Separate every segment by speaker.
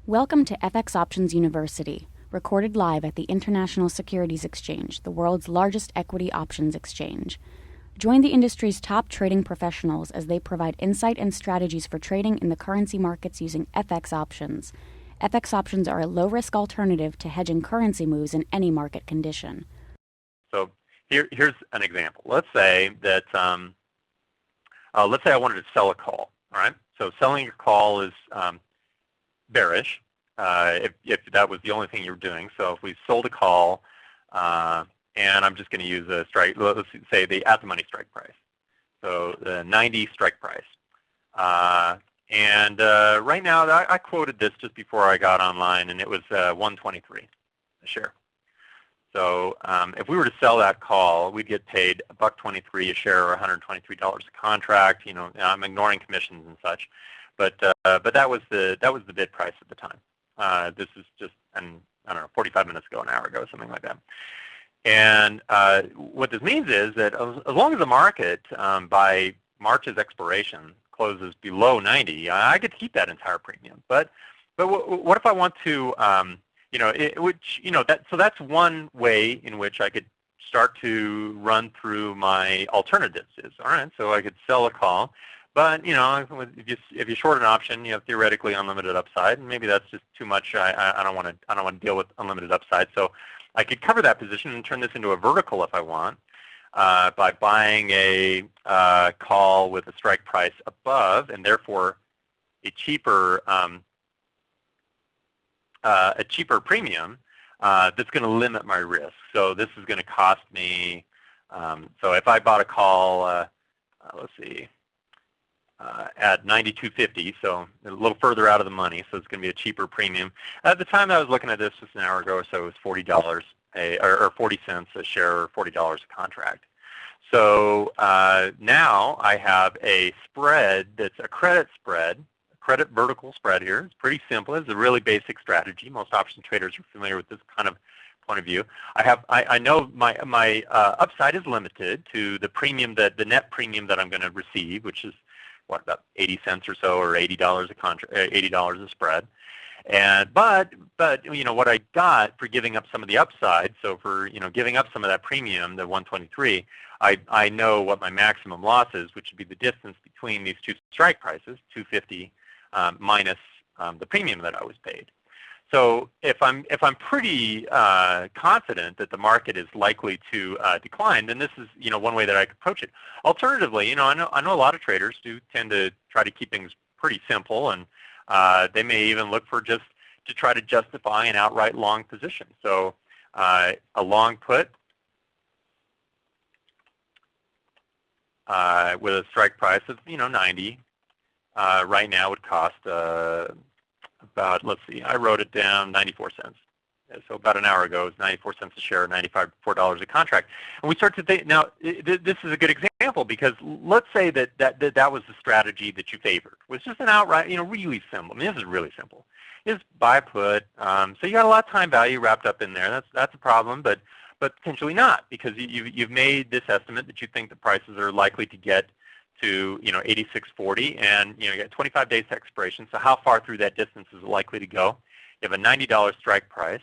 Speaker 1: Welcome to FX Options University, recorded live at the International Securities Exchange, the world's largest equity options exchange. Join the industry's top trading professionals as they provide insight and strategies for trading in the currency markets using FX options. FX options are a low-risk alternative to hedging currency moves in any market condition.
Speaker 2: So here's an example. Let's say that let's say I wanted to sell a call. All right. So selling a call is bearish, if that was the only thing you were doing. So if we sold a call, and I'm just going to use a strike, let's say the at-the-money strike price. So the 90 strike price. Right now, I quoted this just before I got online, and it was 123 a share. So if we were to sell that call, we'd get paid $1.23 a share, or $123 a contract. You know, I'm ignoring commissions and such, but that was the bid price at the time. This is just, I don't know, 45 minutes ago, an hour ago, something like that. And what this means is that as long as the market by March's expiration closes below 90, I get to keep that entire premium. But what if I want to, so that's one way in which I could start to run through my alternatives. All right, so I could sell a call. But if you short an option, you have theoretically unlimited upside, and maybe that's just too much. I don't want to deal with unlimited upside. So I could cover that position and turn this into a vertical if I want, by buying a call with a strike price above, and therefore a cheaper premium that's going to limit my risk. So this is going to cost me. So if I bought a call, let's see. At 92.50, so a little further out of the money, so it's going to be a cheaper premium. At the time I was looking at this just an hour ago or so, it was $40 or 40 cents a share, or $40 a contract. So now I have a spread that's a credit spread, a credit vertical spread here. It's pretty simple. It's a really basic strategy. Most option traders are familiar with this kind of point of view. I know my upside is limited to the premium, the net premium that I'm going to receive, which is what, about 80 cents or so, or $80 a contract, $80 a spread. And but what I got for giving up some of the upside, so for giving up some of that premium, the 123, I know what my maximum loss is, which would be the distance between these two strike prices, 250 minus the premium that I was paid. So if I'm pretty confident that the market is likely to decline, then this is one way that I could approach it. Alternatively, I know a lot of traders do tend to try to keep things pretty simple, and they may even look for just to try to justify an outright long position. So a long put with a strike price of 90 right now would cost about, let's see, I wrote it down, 94 cents. So about an hour ago, it was 94 cents a share, $94 a contract. And we start to think, now, this is a good example, because let's say that was the strategy that you favored. It was just an outright, really simple. I mean, this is really simple. Just buy put. So you got a lot of time value wrapped up in there. That's a problem, but potentially not, because you've made this estimate that you think the prices are likely to get to 86.40, and you get 25 days to expiration. So how far through that distance is it likely to go? You have a $90 strike price.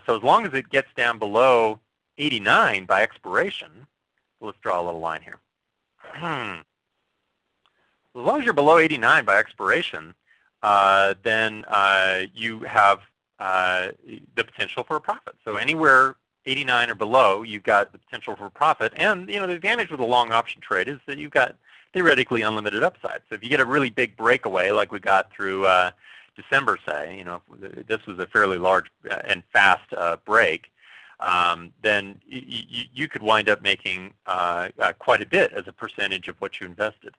Speaker 2: So as long as it gets down below 89 by expiration, let's draw a little line here. As long as you're below 89 by expiration, then you have the potential for a profit. So anywhere 89 or below, you've got the potential for profit. And the advantage with a long option trade is that you've got theoretically unlimited upside. So if you get a really big breakaway like we got through December, say, this was a fairly large and fast break, then you could wind up making quite a bit as a percentage of what you invested.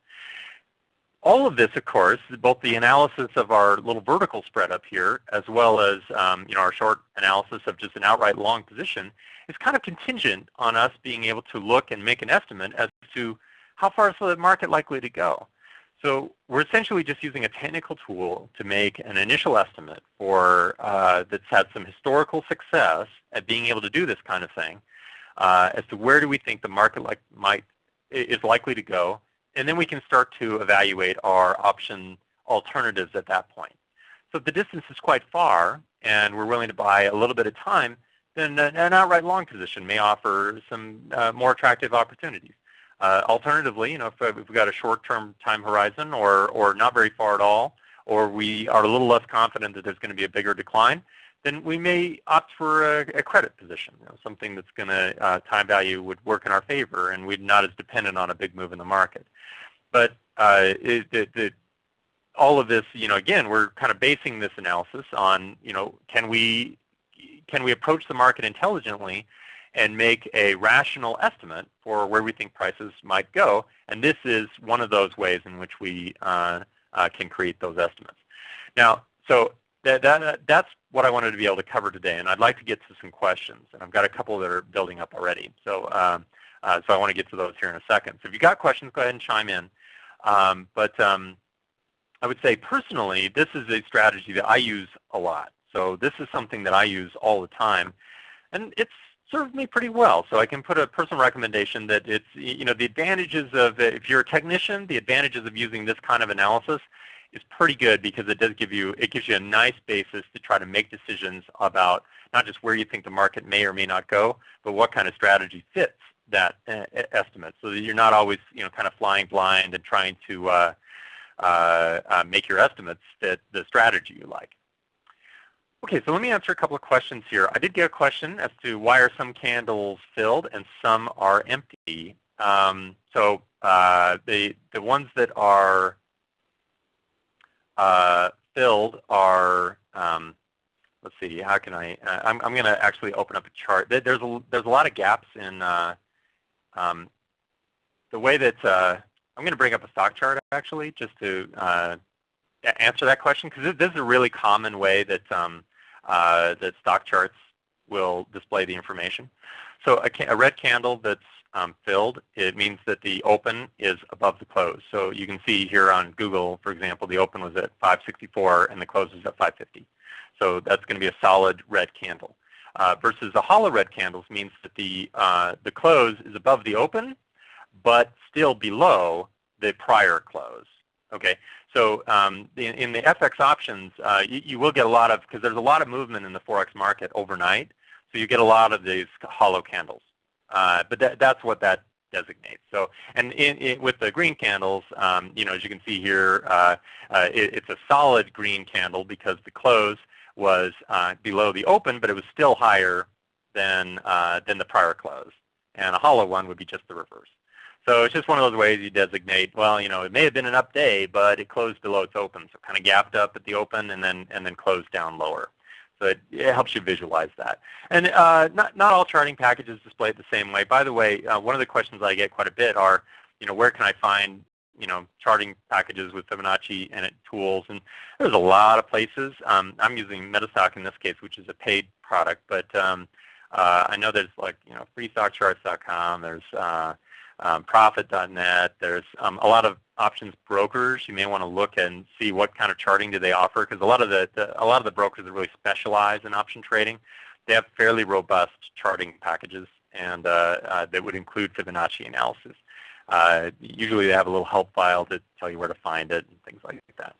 Speaker 2: All of this, of course, both the analysis of our little vertical spread up here, as well as our short analysis of just an outright long position, is kind of contingent on us being able to look and make an estimate as to how far is the market likely to go. So we're essentially just using a technical tool to make an initial estimate for that's had some historical success at being able to do this kind of thing, as to where do we think the market is likely to go. And then we can start to evaluate our option alternatives at that point. So if the distance is quite far and we're willing to buy a little bit of time, then an outright long position may offer some more attractive opportunities. Alternatively, if we've got a short-term time horizon or not very far at all, or we are a little less confident that there's going to be a bigger decline, then we may opt for a credit position, something that's going to time value would work in our favor, and we're not as dependent on a big move in the market. But all of this, again, we're kind of basing this analysis on, can we approach the market intelligently and make a rational estimate for where we think prices might go? And this is one of those ways in which we can create those estimates. Now, so that's what I wanted to be able to cover today, and I'd like to get to some questions, and I've got a couple that are building up already. So I want to get to those here in a second. So if you've got questions, go ahead and chime in. I would say personally, this is a strategy that I use a lot. So this is something that I use all the time, and it's served me pretty well. So I can put a personal recommendation that it's, the advantages of, if you're a technician, the advantages of using this kind of analysis is pretty good because it gives you a nice basis to try to make decisions about not just where you think the market may or may not go, but what kind of strategy fits that estimate, so that you're not always, kind of flying blind and trying to make your estimates fit the strategy you like. Okay, so let me answer a couple of questions here. I did get a question as to why are some candles filled and some are empty. The ones that are filled are, let's see, how can I'm going to actually open up a chart. There's a lot of gaps in the way that, I'm going to bring up a stock chart actually just to answer that question, because this is a really common way that that stock charts will display the information. So a red candle that's filled, it means that the open is above the close. So you can see here on Google, for example, the open was at 564 and the close is at 550. So that's going to be a solid red candle. Versus the hollow red candles means that the close is above the open, but still below the prior close. Okay, so in the FX options, you will get a lot of, because there's a lot of movement in the Forex market overnight, so you get a lot of these hollow candles. But that's what that designates. So, and with the green candles, as you can see here, it's a solid green candle because the close was below the open, but it was still higher than the prior close. And a hollow one would be just the reverse. So it's just one of those ways you designate, well, it may have been an up day, but it closed below its open. So kind of gapped up at the open and then closed down lower. So it helps you visualize that. And not all charting packages display it the same way. By the way, one of the questions I get quite a bit are, where can I find, charting packages with Fibonacci and tools? And there's a lot of places. I'm using Metastock in this case, which is a paid product, but I know there's like, freestockcharts.com. There's Profit.net. There's a lot of options brokers. You may want to look and see what kind of charting do they offer, because a lot of the brokers that really specialize in option trading, they have fairly robust charting packages, and that would include Fibonacci analysis. Usually they have a little help file to tell you where to find it and things like that.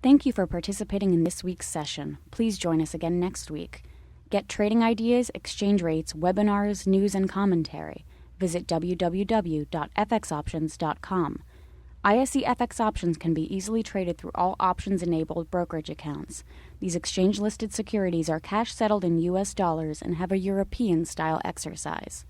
Speaker 1: Thank you for participating in this week's session. Please join us again next week. Get trading ideas, exchange rates, webinars, news, and commentary. Visit www.fxoptions.com. ISE FX options can be easily traded through all options-enabled brokerage accounts. These exchange-listed securities are cash-settled in U.S. dollars and have a European-style exercise.